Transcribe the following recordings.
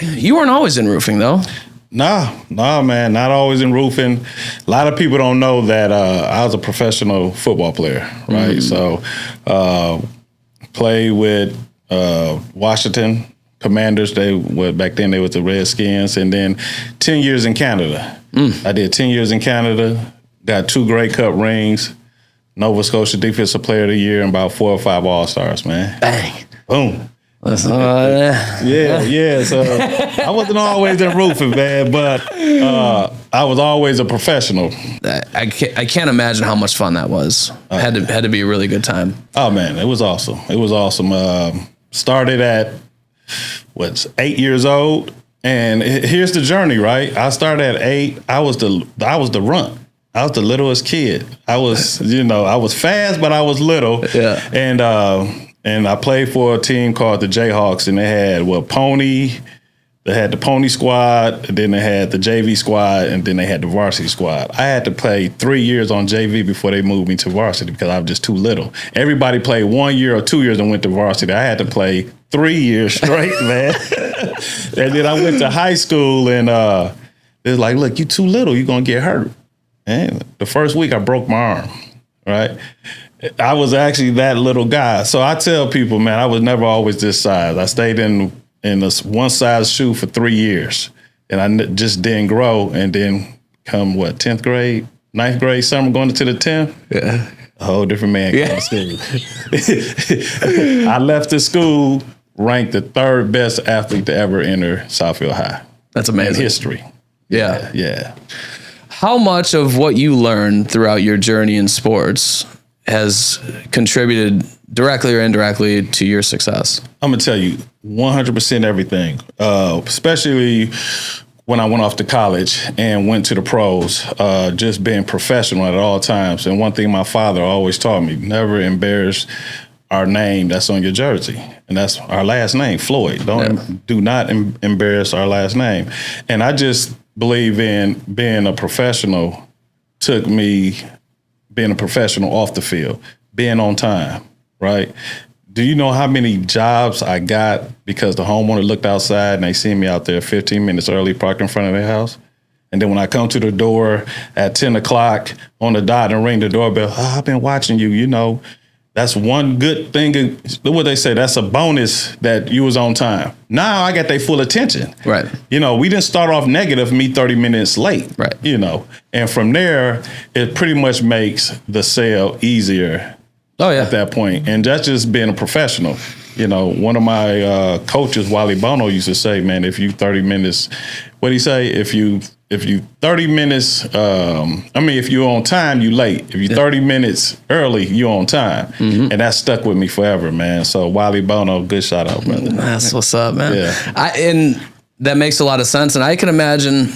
You weren't always in roofing, though. No, man, not always in roofing. A lot of people don't know that I was a professional football player, right? So, played with Washington Commanders. Back then they were the Redskins, and then 10 years in Canada. I did 10 years in Canada. Got 2 Grey Cup rings, Nova Scotia Defensive Player of the Year, and about 4 or 5 All-Stars, man. Bang. Boom. Yeah. So I wasn't always in roofing, man, but I was always a professional. I can't imagine how much fun that was. Had to be a really good time. Oh man, it was awesome. Started at 8 years old, and here's the journey, right? I started at 8. I was the runt. I was the littlest kid. I was, I was fast, but I was little. Yeah. And I played for a team called the Jayhawks, and they had Pony. They had the Pony squad, and then they had the JV squad, and then they had the varsity squad. I had to play 3 years on JV before they moved me to varsity because I was just too little. Everybody played 1 year or 2 years and went to varsity. I had to play 3 years straight, man. And then I went to high school, and it was like, look, you too little, you're going to get hurt. And the first week I broke my arm, right? I was actually that little guy. So I tell people, man, I was never always this size. I stayed in this one size shoe for 3 years, and I just didn't grow. And then come 10th grade, 9th grade summer, going into the 10th, a whole different man came to school. I left the school ranked the 3rd best athlete to ever enter Southfield High. That's amazing. In history. Yeah. How much of what you learned throughout your journey in sports has contributed directly or indirectly to your success? I'm going to tell you 100% everything, especially when I went off to college and went to the pros, just being professional at all times. And one thing my father always taught me, never embarrass our name that's on your jersey. And that's our last name, Floyd. Do not embarrass our last name. And I just believe in being a professional took me being a professional off the field, being on time, right? Do you know how many jobs I got because the homeowner looked outside and they seen me out there 15 minutes early parked in front of their house? And then when I come to the door at 10 o'clock on the dot and ring the doorbell, I've been watching you, that's one good thing. What they say, that's a bonus that you was on time. Now I got their full attention. Right. We didn't start off negative, me 30 minutes late. Right. And from there, it pretty much makes the sale easier at that point. And that's just being a professional. One of my coaches, Wally Bono, used to say, man, if you 30 minutes, what'd he say? If you 30 minutes, if you're on time, you late. If you 30 minutes early, you're on time. Mm-hmm. And that stuck with me forever, man. So Wally Bono, good shout out, brother. That's what's up, man. Yeah. And that makes a lot of sense. And I can imagine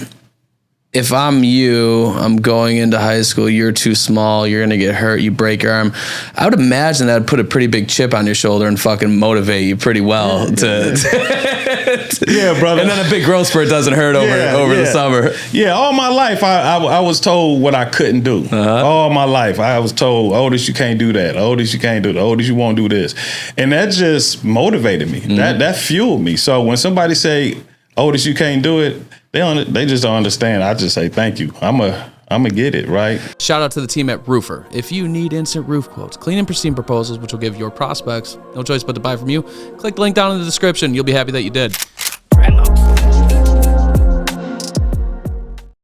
if I'm you, I'm going into high school, you're too small, you're going to get hurt, you break your arm. I would imagine that would put a pretty big chip on your shoulder and fucking motivate you pretty well Yeah, brother. And then a big growth spurt doesn't hurt over the summer. Yeah, all my life I was told what I couldn't do. Uh-huh. All my life I was told, Otis, you can't do that. Otis, you can't do that. Otis, you won't do this. And that just motivated me. Mm-hmm. That fueled me. So when somebody say, Otis, you can't do it, they just don't understand. I just say, thank you. I'm going to get it, right? Shout out to the team at Roofer. If you need instant roof quotes, clean and pristine proposals, which will give your prospects no choice but to buy from you, click the link down in the description. You'll be happy that you did.